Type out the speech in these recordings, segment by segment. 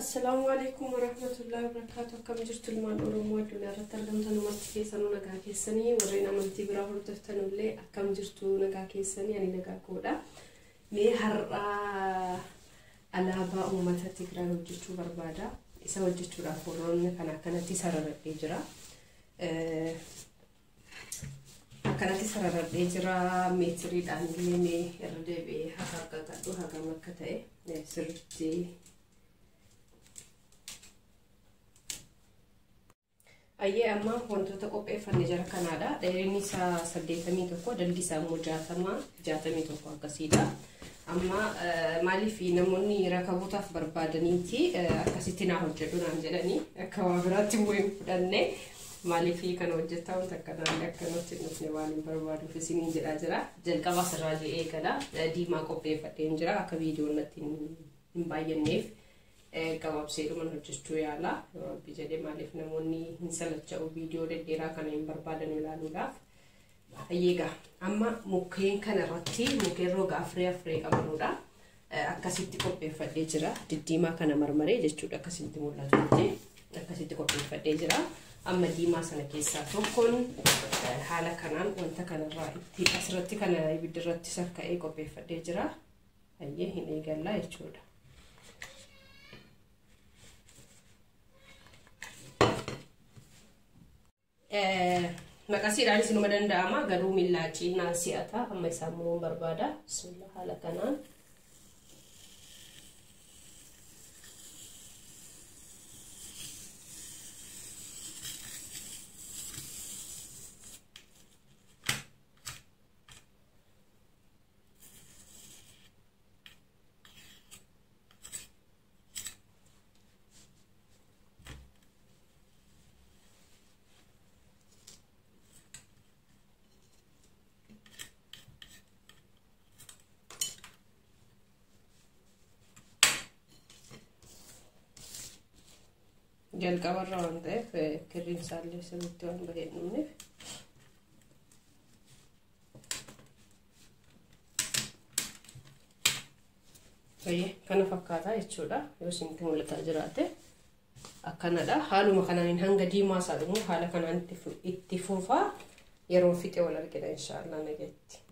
Assalamu alaikum warahmatullahi wabarakatuh. Akkam jirtu ilmaan Oromoo addunyaa irratti argamtan ummatti keessanuu nagaa keessanii warreen amantii biraa hordoftanullee akkam jirtu nagaa keessanii ani nagaa koodha. Mee har'a alaabaa uummata Tigraay hojjechuu barbaada. Isa hojjechuudhaaf warroonni kana akkanatti sararadhee jira. Akkanatti sararadhee jira meetiriidhaan illee mee irra deebi'ee haqaqadhu hagam akka ta'e sirriitti Ayyee amma wantoota qopheeffannee jira kanaadha. Dheerinni isaa 81, dalgi isaa immoo 61 akkasiidha. Amma maaliif namoonni rakabotaaf barbaadaniiti akkasitti naa hojjedhu naan jedhanii akka waa biraatti immoo hin fudhanne maaliif kana hojjettaa wanta akkanaan akkanatti nuufne waan hin barbaaduuf isiniin jedhaa jira. Jalqaba asirraa eegala diimaa qopheeffadheen jira akka viidiyoon natti hin baay'anneef. Gabaabsee dhuman hojjechuu yaala bijadee maaliif namoonni hin salacha'u viidiyoo dhedheeraa kana hin barbaadan ilaaluudhaaf. Ayyeegaa amma mukkeen kana irratti mukkeen roga afree qabanudha. Akkasitti qopheeffadhee jira. Diddiimaa kana marmaree jechuudha akkasitti mul'atutti akkasitti qopheeffadhee jira. Amma diimaa sana keessaa tokkoon haala kanaan wanta kanarraa itti asirratti kana ibiddirratti sakka'ee qopheeffadhee jira. Ayyee hin eegallaa jechuudha. Maqasiidhaan isinuma danda'ama garuu millaacii naan si'ata amma isaan muruun barbaada. Bismillah haala kanaan. Jalqabarraa waan ta'eef kirriin isaallee sirriitti waan bahee dhumneef kana fakkaataa jechuudha. Yoo isinitti mul'ataa jiraate akkanadha. Haaluma kanaan hanga diimaa isaa dhumu haala kanaan itti fufaa yeroo fixee wal argina inshaallah nagatti.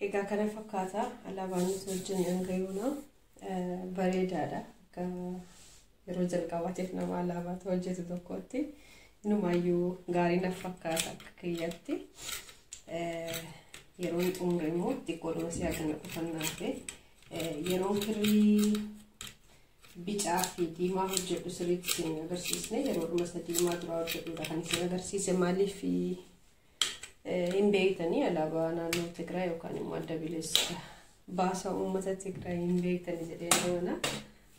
Egaa kana fakkaata alaabaan nuti wajjin hanga yoona bareedaadha. Akka yeroo jalqabaatiif nama alaabaa hojjetu tokkotti inumaayyuu gaarii na fakkaata akka kiyyatti. yeroon xumure immoo xiqqoodhuma si'a kana qofannaafe yeroon kirrii bicaa fi diimaa hojjedhu sirriitti isin agarsiisne yeroodhuma isa diimaa duraa hojjedhuudha kan isin agarsiise maaliif hin beektanii alaabaa naannoo Tigraay yookaan immoo adda bilisa baasaa uummata Tigraay hin beektanii jedhee mana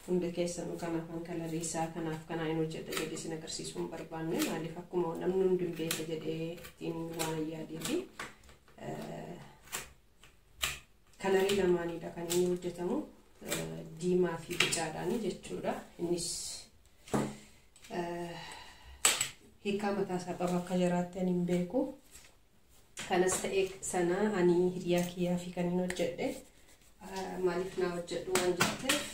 hundi keessanuu kanaaf kan kalarii isaa kanaaf kanaa hin hojjedha jedhee isin agarsiisuu hin barbaanne maaliif akkuma namni hundi hin beeka jedhee ittiin waan yaadeefi kalarii lamaaniidha kan inni hojjetamu diimaa fi bicaadhaani jechuudha. Innis hiikaa mataasaa qaba akka jiraatti ani hin beeku. Kanas ta'ee sana ani hiriyaa kiyyaa fi kan hin hojjedhe maaliif naa hojjedhu waan jetteef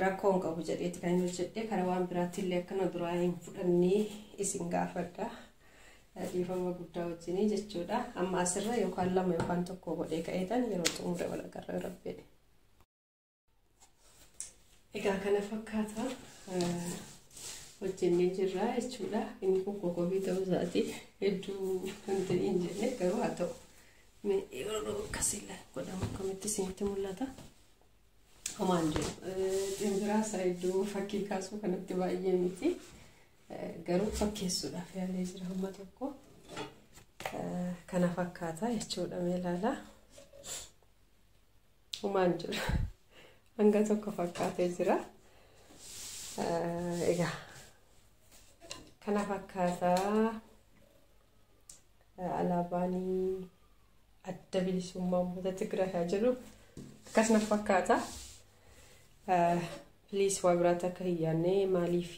rakkoon qabu jedheeti kan hin hojjedhe karaa waan biraatti illee akkana duraa hin fudhannee isin gaafadha. Dhiifama guddaa wajjinii jechuudha. Amma asirra yookaan lama yookaan tokko godhee ka'eetan yeroo xumure wal agarra rabbee. Egaa kana fakkaata hojjennee jirra jechuudha. Inni kun kokobii ta'uu isaati hedduu wanti hin jenne garuu haa ta'u yeroo akkasii godhamu akkamitti isinitti mul'ata. Homaan jedhu ximbiraa isaa iddoo fakkii kaasuu kanatti baay'ee miti. Garuu fakkeessuudhaaf yaalee jira hamma tokko kana fakkaata jechuudha mee ilaala. Homaan jiru hanga tokko fakkaatee jira. Egaa kana fakkaata alaabaan adda bilisummaa uummata Tigraay jedhu akkasuma fakkaata. Please waa biraatti akka hin yaadne maaliif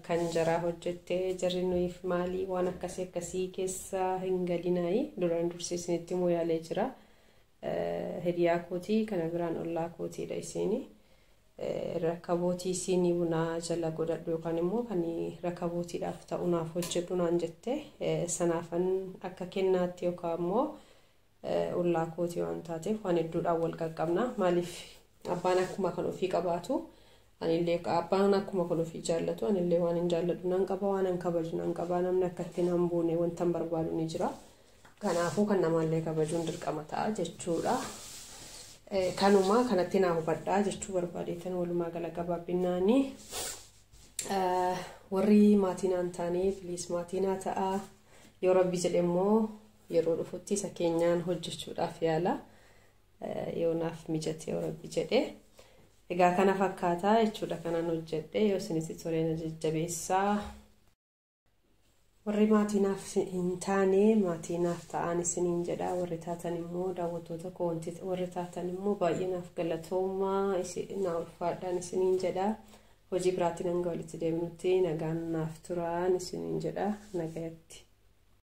kan jaraa hojjettee jarri nuyiif maalii waan akkasii keessa hin galinayi duraan dursisinitti immoo yaalee jira. Hiriyaa kootii kana biraan ollaa kootiidha isiini. Rakkabootii siinii bunaa jala godhadhu yookaan immoo kan rakkabootiidhaaf ta'unaaf hojjedhu naan jette sanaafan akka kennaatti yookaan immoo ollaa kootii waan taateef waan hedduudhaan wal qaqqabna. Maaliif abbaan akkuma kan ofii qabaatu anillee abbaan akkuma kan ofii jaallatu anillee waan hin jaalladhu nan qaba waan hin kabaju nan qaba namni akkatti nan buune wanta hin barbaadu ni jira. Kanaafuu kan namallee kabajuun dirqama ta'a jechuudha. Kanuma kanatti naa hubadhaa jechuu barbaadeetan walumaa gala gabaabinaani warri maatiin aan taane please maatiin haa ta'a yoo rabbi jedhe immoo yeroo dhufutti isa keenyaan hojjechuudhaaf yaala yoo naaf mijate yoo rabbi jedhe. Egaa kana fakkaata jechuudha kanan hojjedhe yoo isinitti tole na jajjabeessaa. Warri maatiinaaf hin taane maatiinaaf ta'an isiniin jedha warri taatan immoo daawwattoota koonti warri taatan immoo baay'ee naaf galatoomaa na ulfaadhaan isiniin jedha. Hojii biraatiin hanga walitti deemnutti nagaan naaf turaan isiniin jedha nagayatti.